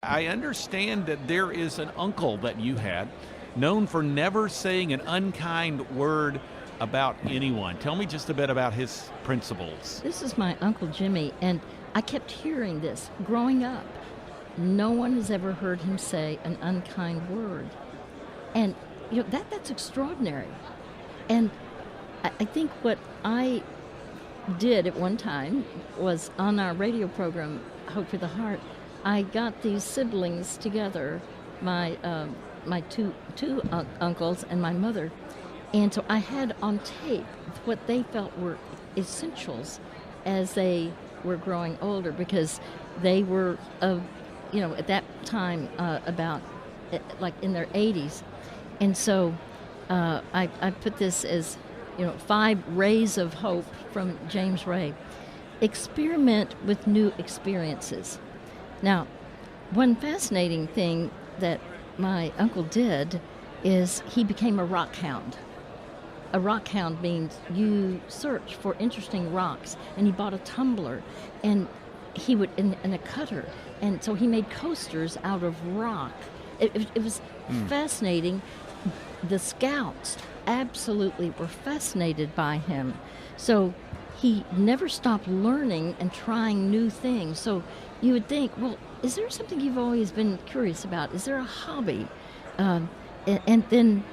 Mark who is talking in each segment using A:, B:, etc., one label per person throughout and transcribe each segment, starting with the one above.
A: I understand that there is an uncle that you had known for never saying an unkind word about anyone. Tell me just a bit about his principles.
B: This is my Uncle Jimmy, and I kept hearing this growing up. No one has ever heard him say an unkind word. And, that's extraordinary. And I think what I did at one time was on our radio program, Hope for the Heart, I got these siblings together, my two uncles and my mother, and so I had on tape what they felt were essentials as they were growing older, because they were, at that time about like in their 80s, and so I put this as 5 rays of hope from James Ray. Experiment with new experiences. Now, one fascinating thing that my uncle did is he became a rock hound. A rock hound means you search for interesting rocks, and he bought a tumbler, and he would and a cutter, and so he made coasters out of rock. It was fascinating. The scouts absolutely were fascinated by him. So he never stopped learning and trying new things. So you would think, well, is there something you've always been curious about? Is there a hobby? And then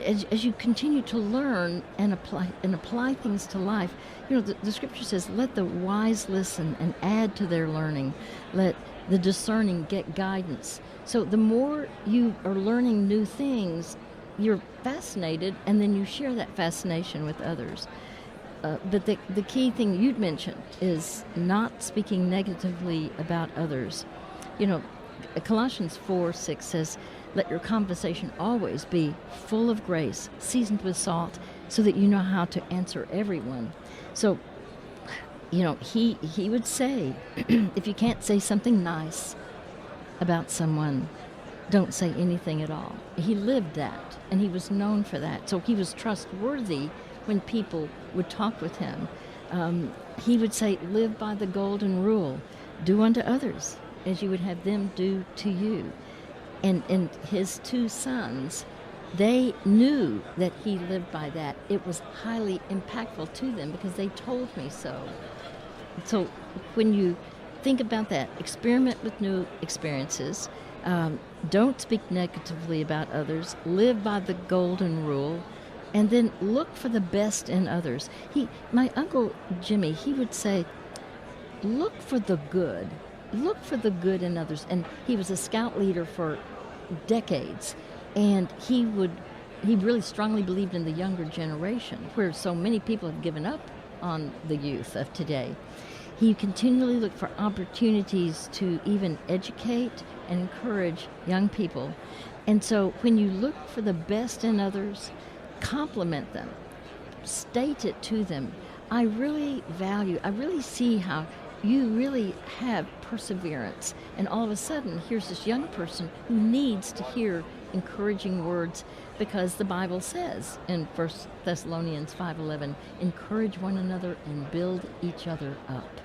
B: as you continue to learn and apply things to life, the scripture says, let the wise listen and add to their learning. Let the discerning get guidance. So the more you are learning new things, you're fascinated, and then you share that fascination with others. But the key thing you'd mentioned is not speaking negatively about others. Colossians 4:6 says, let your conversation always be full of grace, seasoned with salt, so that you know how to answer everyone. So, he would say, if you can't say something nice about someone, don't say anything at all. He lived that, and he was known for that. So he was trustworthy when people would talk with him. He would say, live by the golden rule. Do unto others as you would have them do to you. And his 2 sons, they knew that he lived by that. It was highly impactful to them because they told me so. So when you think about that, experiment with new experiences. Don't speak negatively about others. Live by the golden rule. And then look for the best in others. My Uncle Jimmy, he would say, look for the good. Look for the good in others. And he was a scout leader for decades. And he really strongly believed in the younger generation, where so many people have given up on the youth of today. He continually looked for opportunities to even educate and encourage young people. And so when you look for the best in others, compliment them, state it to them. I really see how you really have perseverance. And all of a sudden, here's this young person who needs to hear encouraging words, because the Bible says in 1 Thessalonians 5:11, encourage one another and build each other up.